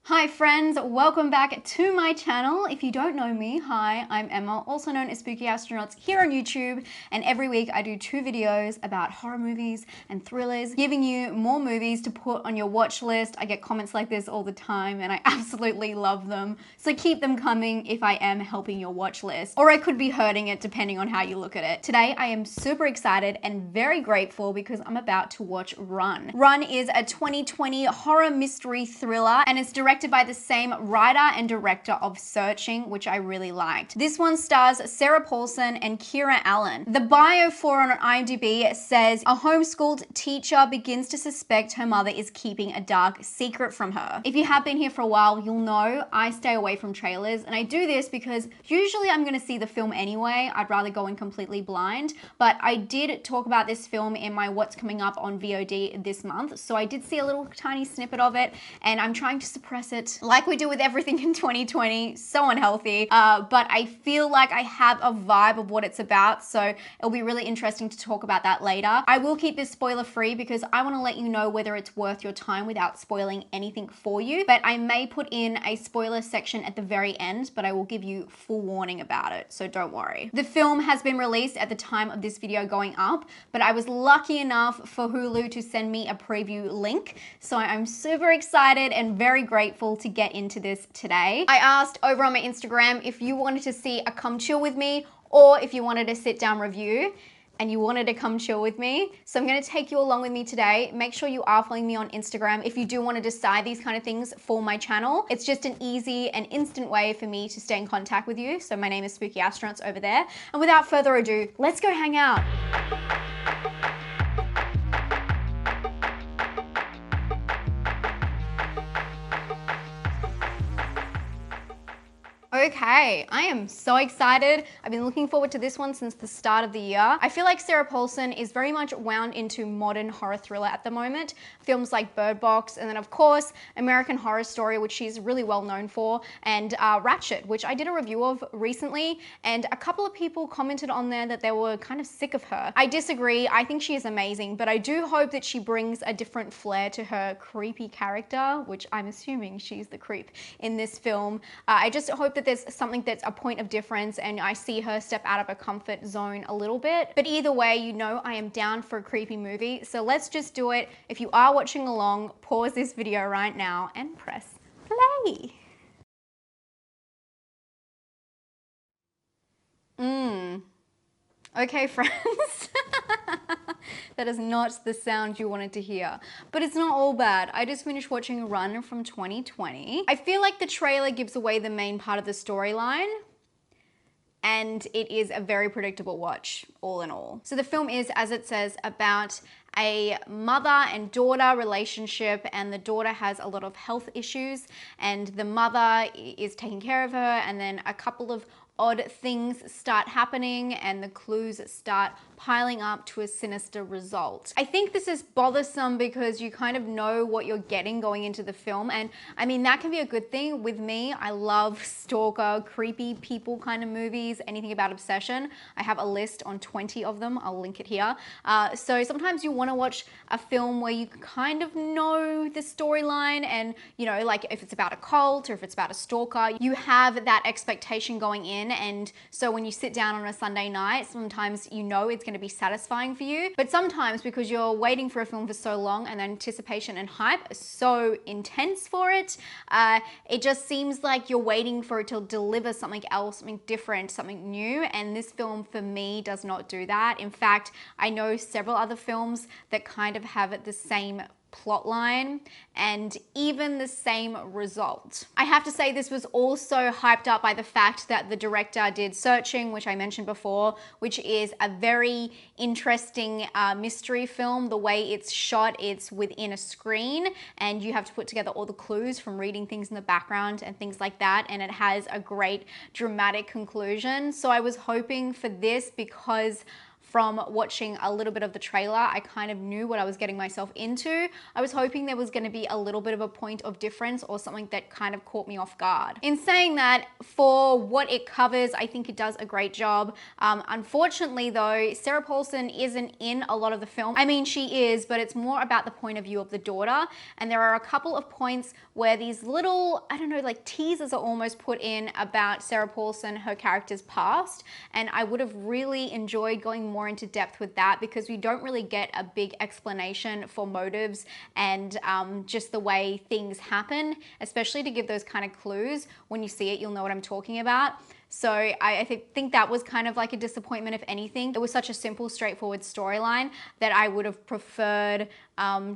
Hi friends, welcome back to my channel. If you don't know me, hi, I'm Emma, also known as Spookyastronauts here on YouTube, and every week I do 2 videos about horror movies and thrillers, giving you more movies to put on your watch list. I get comments like this all the time and I absolutely love them, so keep them coming if I am helping your watch list, or I could be hurting it depending on how you look at it. Today I am super excited and very grateful because I'm about to watch Run. Run is a 2020 horror mystery thriller and it's directed by the same writer and director of Searching, which I really liked. This one stars Sarah Paulson and Kira Allen. The bio for it on IMDb says, a homeschooled teacher begins to suspect her mother is keeping a dark secret from her. If you have been here for a while, you'll know I stay away from trailers, and I do this because usually I'm gonna see the film anyway. I'd rather go in completely blind, but I did talk about this film in my What's Coming Up on VOD this month, so I did see a little tiny snippet of it, and I'm trying to suppress it like we do with everything in 2020. So unhealthy, but I feel like I have a vibe of what it's about, so it'll be really interesting to talk about that later. I will keep this spoiler free because I want to let you know whether it's worth your time without spoiling anything for you, but I may put in a spoiler section at the very end, but I will give you full warning about it, so don't worry. The film has been released at the time of this video going up, but I was lucky enough for Hulu to send me a preview link, so I'm super excited and very grateful to get into this today. I asked over on my Instagram if you wanted to see a come chill with me or if you wanted a sit down review, and you wanted to come chill with me. So I'm gonna take you along with me today. Make sure you are following me on Instagram if you do want to decide these kind of things for my channel. It's just an easy and instant way for me to stay in contact with you. So my name is Spooky Astronauts over there. And without further ado, let's go hang out. Okay, I am so excited. I've been looking forward to this one since the start of the year. I feel like Sarah Paulson is very much wound into modern horror thriller at the moment. Films like Bird Box, and then of course, American Horror Story, which she's really well known for, and Ratched, which I did a review of recently, and a couple of people commented on there that they were kind of sick of her. I disagree, I think she is amazing, but I do hope that she brings a different flair to her creepy character, which I'm assuming she's the creep in this film. I just hope that there's something that's a point of difference and I see her step out of her comfort zone a little bit. But either way, you know I am down for a creepy movie, so let's just do it. If you are watching along, pause this video right now and press play. Okay, friends. That is not the sound you wanted to hear, but it's not all bad. I just finished watching Run from 2020. I feel like the trailer gives away the main part of the storyline, and it is a very predictable watch, all in all. So the film is, as it says, about a mother and daughter relationship, and the daughter has a lot of health issues, and the mother is taking care of her, and then a couple of odd things start happening and the clues start piling up to a sinister result. I think this is bothersome because you kind of know what you're getting going into the film, and I mean that can be a good thing. With me, I love stalker, creepy people kind of movies, anything about obsession. I have a list on 20 of them, I'll link it here. So sometimes you want to watch a film where you kind of know the storyline, and you know, like if it's about a cult or if it's about a stalker, you have that expectation going in, and so when you sit down on a Sunday night, sometimes you know it's going to be satisfying for you, but sometimes because you're waiting for a film for so long and the anticipation and hype is so intense for it, it just seems like you're waiting for it to deliver something else, something different, something new, and this film for me does not do that. In fact, I know several other films that kind of have the same plot line and even the same result. I have to say this was also hyped up by the fact that the director did Searching, which I mentioned before, which is a very interesting mystery film. The way it's shot, it's within a screen and you have to put together all the clues from reading things in the background and things like that, and it has a great dramatic conclusion. So I was hoping for this because from watching a little bit of the trailer. I kind of knew what I was getting myself into. I was hoping there was going to be a little bit of a point of difference or something that kind of caught me off guard. In saying that, for what it covers, I think it does a great job. Unfortunately though, Sarah Paulson isn't in a lot of the film. I mean, she is, but it's more about the point of view of the daughter. And there are a couple of points where these little, I don't know, like teasers are almost put in about Sarah Paulson, her character's past. And I would have really enjoyed going more into depth with that, because we don't really get a big explanation for motives and just the way things happen, especially to give those kind of clues. When you see it, you'll know what I'm talking about. So I think that was kind of like a disappointment, if anything. It was such a simple, straightforward storyline that I would have preferred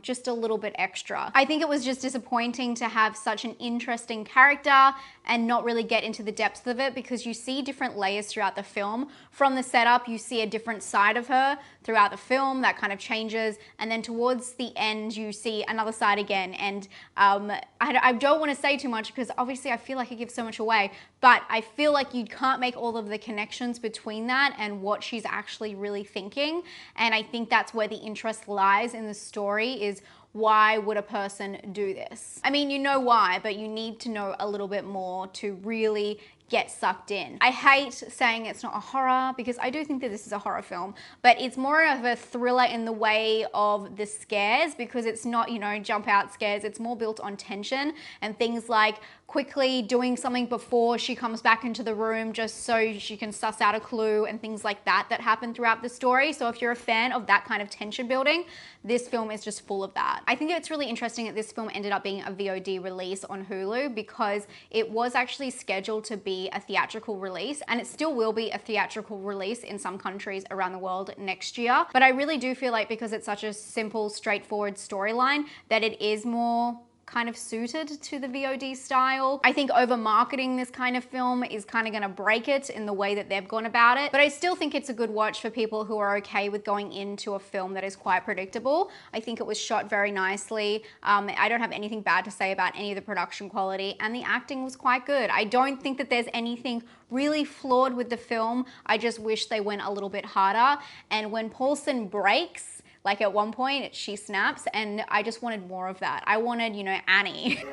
just a little bit extra. I think it was just disappointing to have such an interesting character and not really get into the depths of it, because you see different layers throughout the film. From the setup, you see a different side of her throughout the film that kind of changes, and then towards the end you see another side again. And I don't want to say too much, because obviously I feel like it gives so much away, but I feel like you can't make all of the connections between that and what she's actually really thinking. And I think that's where the interest lies in the story, is why would a person do this? I mean, you know why, but you need to know a little bit more to really get sucked in. I hate saying it's not a horror, because I do think that this is a horror film, but it's more of a thriller in the way of the scares, because it's not, you know, jump out scares. It's more built on tension and things like quickly doing something before she comes back into the room just so she can suss out a clue, and things like that that happen throughout the story. So if you're a fan of that kind of tension building, this film is just full of that. I think it's really interesting that this film ended up being a VOD release on Hulu, because it was actually scheduled to be a theatrical release, and it still will be a theatrical release in some countries around the world next year. But I really do feel like, because it's such a simple, straightforward storyline, that it is more kind of suited to the VOD style. I think over marketing this kind of film is kind of going to break it in the way that they've gone about it. But I still think it's a good watch for people who are okay with going into a film that is quite predictable. I think it was shot very nicely. I don't have anything bad to say about any of the production quality, and the acting was quite good. I don't think that there's anything really flawed with the film. I just wish they went a little bit harder. And when Paulson breaks, like at one point she snaps, and I just wanted more of that. I wanted, you know, Annie.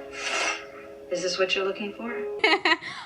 Is this what you're looking for?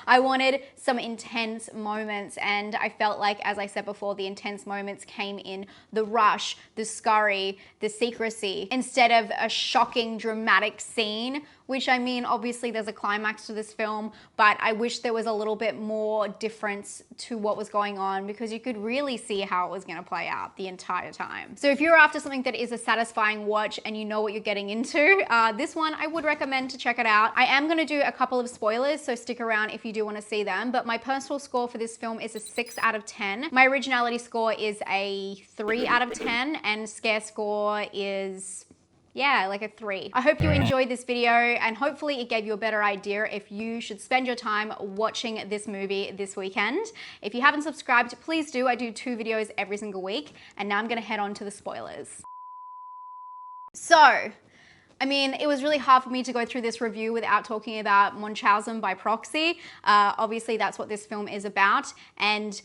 I wanted some intense moments, and I felt like, as I said before, the intense moments came in the rush, the scurry, the secrecy, instead of a shocking, dramatic scene, which, I mean, obviously there's a climax to this film, but I wish there was a little bit more difference to what was going on, because you could really see how it was going to play out the entire time. So if you're after something that is a satisfying watch and you know what you're getting into, this one I would recommend to check it out. I am going to do a couple of spoilers, so stick around if you do want to see them, but my personal score for this film is a 6 out of 10. My originality score is a 3 out of 10, and scare score is, yeah, like a 3. I hope you enjoyed this video, and hopefully it gave you a better idea if you should spend your time watching this movie this weekend. If you haven't subscribed, please do. I do 2 videos every single week, and now I'm gonna head on to the spoilers. So, I mean, it was really hard for me to go through this review without talking about Munchausen by proxy. Obviously, that's what this film is about, and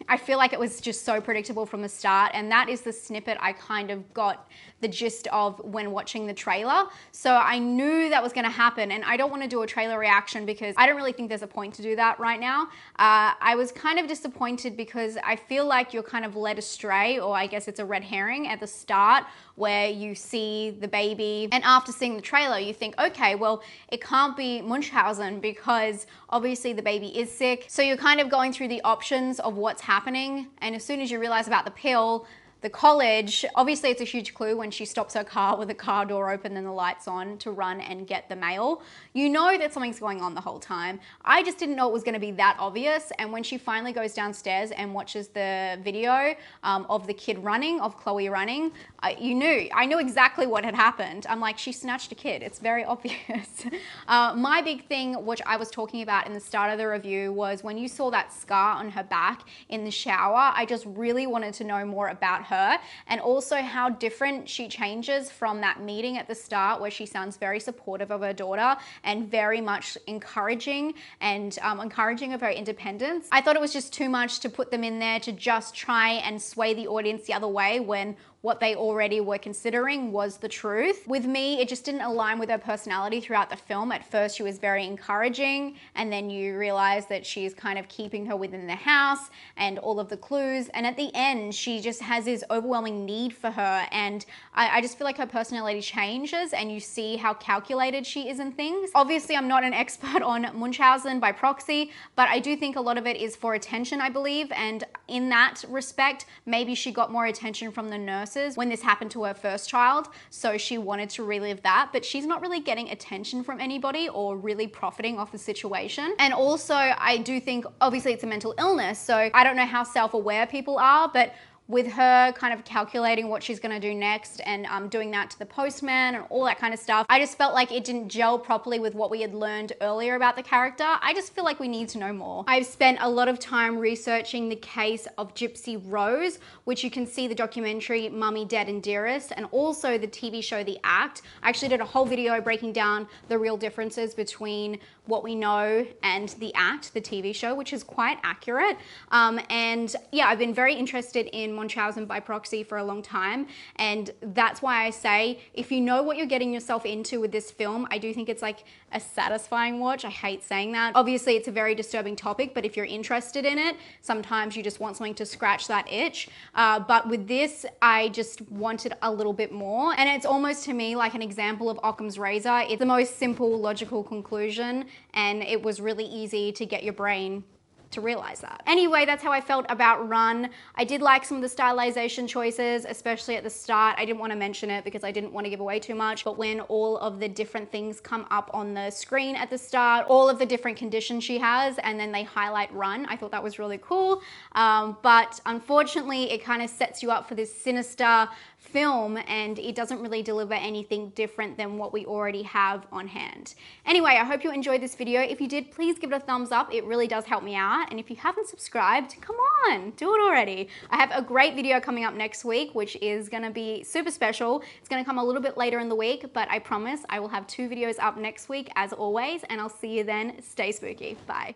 I feel like it was just so predictable from the start, and that is the snippet I kind of got the gist of when watching the trailer. So I knew that was going to happen, and I don't want to do a trailer reaction because I don't really think there's a point to do that right now. I was kind of disappointed because I feel like you're kind of led astray, or I guess it's a red herring at the start where you see the baby, and after seeing the trailer you think, okay, well, it can't be Munchausen because obviously the baby is sick. So you're kind of going through the options of what's happening, and as soon as you realize about the pill, the college, obviously it's a huge clue when she stops her car with the car door open and the lights on to run and get the mail. You know that something's going on the whole time. I just didn't know it was going to be that obvious, and when she finally goes downstairs and watches the video of the kid running, of Chloe running, I knew exactly what had happened. I'm like, she snatched a kid. It's very obvious. My big thing, which I was talking about in the start of the review, was when you saw that scar on her back in the shower, I just really wanted to know more about her, and also how different she changes from that meeting at the start where she sounds very supportive of her daughter and very much encouraging and encouraging of her independence. I thought it was just too much to put them in there to just try and sway the audience the other way when what they already were considering was the truth. With me, it just didn't align with her personality throughout the film. At first, she was very encouraging, and then you realize that she's kind of keeping her within the house and all of the clues. And at the end, she just has this overwhelming need for her. And I just feel like her personality changes and you see how calculated she is in things. Obviously, I'm not an expert on Munchausen by proxy, but I do think a lot of it is for attention, I believe. And in that respect, maybe she got more attention from the nurses when this happened to her first child, so she wanted to relive that, but she's not really getting attention from anybody or really profiting off the situation. And also, I do think, obviously it's a mental illness, so I don't know how self-aware people are, but with her kind of calculating what she's gonna do next and doing that to the postman and all that kind of stuff, I just felt like it didn't gel properly with what we had learned earlier about the character. I just feel like we need to know more. I've spent a lot of time researching the case of Gypsy Rose, which you can see the documentary Mummy, Dead and Dearest, and also the TV show The Act. I actually did a whole video breaking down the real differences between what we know and The Act, the TV show, which is quite accurate. And yeah, I've been very interested in Munchausen by proxy for a long time, and that's why I say if you know what you're getting yourself into with this film, I do think it's like a satisfying watch. I hate saying that. Obviously it's a very disturbing topic, but if you're interested in it, sometimes you just want something to scratch that itch. But with this, I just wanted a little bit more, and it's almost to me like an example of Occam's razor. It's the most simple, logical conclusion, and it was really easy to get your brain to realize that. Anyway, that's how I felt about Run. I did like some of the stylization choices, especially at the start. I didn't want to mention it because I didn't want to give away too much, but when all of the different things come up on the screen at the start, all of the different conditions she has, and then they highlight Run, I thought that was really cool. But unfortunately, it kind of sets you up for this sinister film, and it doesn't really deliver anything different than what we already have on hand. Anyway, I hope you enjoyed this video. If you did, please give it a thumbs up. It really does help me out. And if you haven't subscribed, come on, do it already. I have a great video coming up next week, which is gonna be super special. It's gonna come a little bit later in the week, but I promise I will have 2 videos up next week as always, and I'll see you then. Stay spooky. Bye.